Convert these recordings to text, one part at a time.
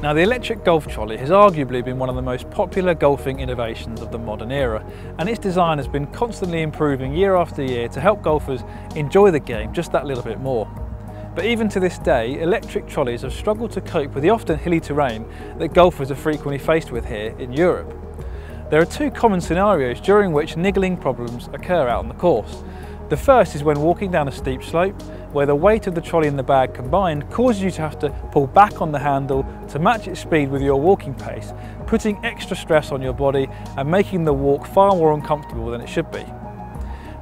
Now, the electric golf trolley has arguably been one of the most popular golfing innovations of the modern era, and its design has been constantly improving year after year to help golfers enjoy the game just that little bit more. But even to this day, electric trolleys have struggled to cope with the often hilly terrain that golfers are frequently faced with here in Europe. There are two common scenarios during which niggling problems occur out on the course. The first is when walking down a steep slope, where the weight of the trolley and the bag combined causes you to have to pull back on the handle to match its speed with your walking pace, putting extra stress on your body and making the walk far more uncomfortable than it should be.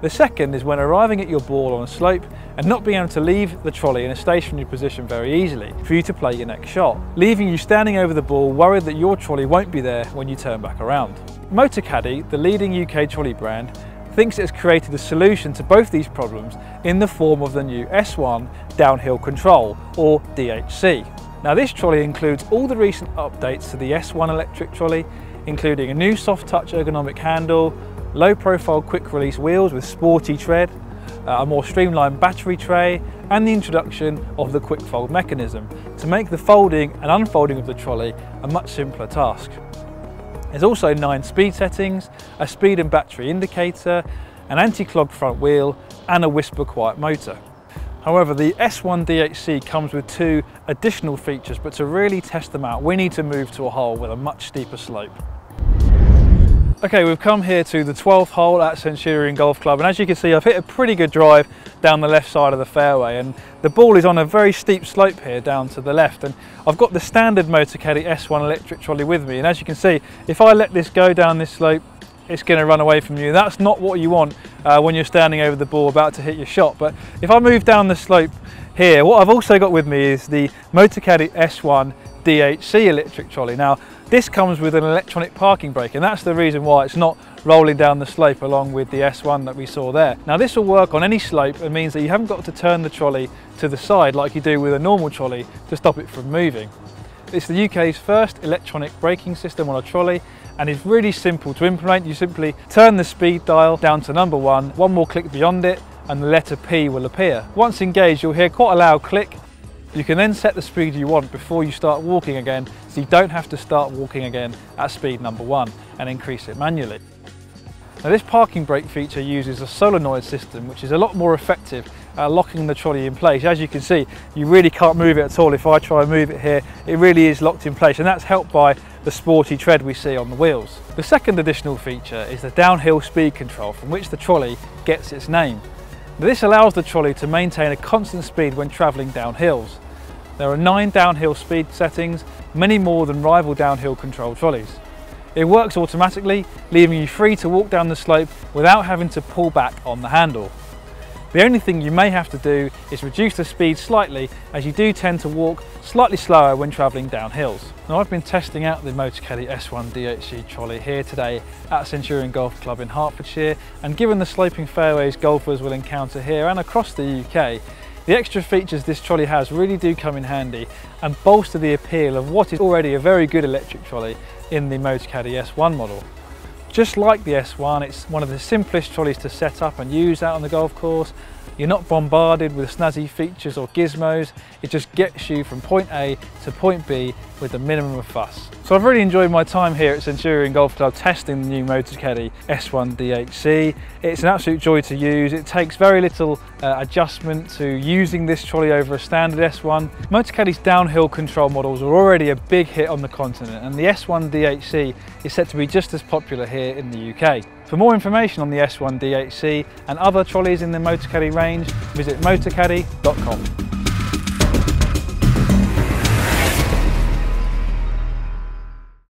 The second is when arriving at your ball on a slope and not being able to leave the trolley in a stationary position very easily for you to play your next shot, leaving you standing over the ball worried that your trolley won't be there when you turn back around. Motocaddy, the leading UK trolley brand, thinks it has created a solution to both these problems in the form of the new S1 Downhill Control, or DHC. Now, this trolley includes all the recent updates to the S1 electric trolley, including a new soft touch ergonomic handle, low profile quick release wheels with sporty tread, a more streamlined battery tray, and the introduction of the quick fold mechanism to make the folding and unfolding of the trolley a much simpler task. There's also 9 speed settings, a speed and battery indicator, an anti-clog front wheel, and a whisper quiet motor. However, the S1 DHC comes with 2 additional features, but to really test them out, we need to move to a hole with a much steeper slope. Okay, we've come here to the 12th hole at Centurion Golf Club, and as you can see, I've hit a pretty good drive down the left side of the fairway, and the ball is on a very steep slope here down to the left, and I've got the standard Motocaddy S1 electric trolley with me, and as you can see, if I let this go down this slope, it's going to run away from you. That's not what you want when you're standing over the ball about to hit your shot. But if I move down the slope here, what I've also got with me is the Motocaddy S1 DHC electric trolley. Now, this comes with an electronic parking brake, and that's the reason why it's not rolling down the slope along with the S1 that we saw there. Now, this will work on any slope and means that you haven't got to turn the trolley to the side like you do with a normal trolley to stop it from moving. It's the UK's first electronic braking system on a trolley, and it's really simple to implement. You simply turn the speed dial down to number 1, one more click beyond it, and the letter P will appear. Once engaged, you'll hear quite a loud click. You can then set the speed you want before you start walking again, so you don't have to start walking again at speed number 1 and increase it manually. Now, this parking brake feature uses a solenoid system, which is a lot more effective at locking the trolley in place. As you can see, you really can't move it at all. If I try and move it here, it really is locked in place, and that's helped by the sporty tread we see on the wheels. The second additional feature is the downhill speed control, from which the trolley gets its name. This allows the trolley to maintain a constant speed when travelling down hills. There are 9 downhill speed settings, many more than rival downhill control trolleys. It works automatically, leaving you free to walk down the slope without having to pull back on the handle. The only thing you may have to do is reduce the speed slightly, as you do tend to walk slightly slower when travelling down hills. Now, I've been testing out the Motocaddy S1 DHC trolley here today at Centurion Golf Club in Hertfordshire, and given the sloping fairways golfers will encounter here and across the UK, the extra features this trolley has really do come in handy and bolster the appeal of what is already a very good electric trolley in the Motocaddy S1 model. Just like the S1, it's one of the simplest trolleys to set up and use out on the golf course. You're not bombarded with snazzy features or gizmos. It just gets you from point A to point B with the minimum of fuss. So I've really enjoyed my time here at Centurion Golf Club testing the new Motocaddy S1 DHC. It's an absolute joy to use. It takes very little adjustment to using this trolley over a standard S1. Motocaddy's downhill control models are already a big hit on the continent, and the S1 DHC is set to be just as popular here in the UK. For more information on the S1 DHC and other trolleys in the Motocaddy range, visit motocaddy.com.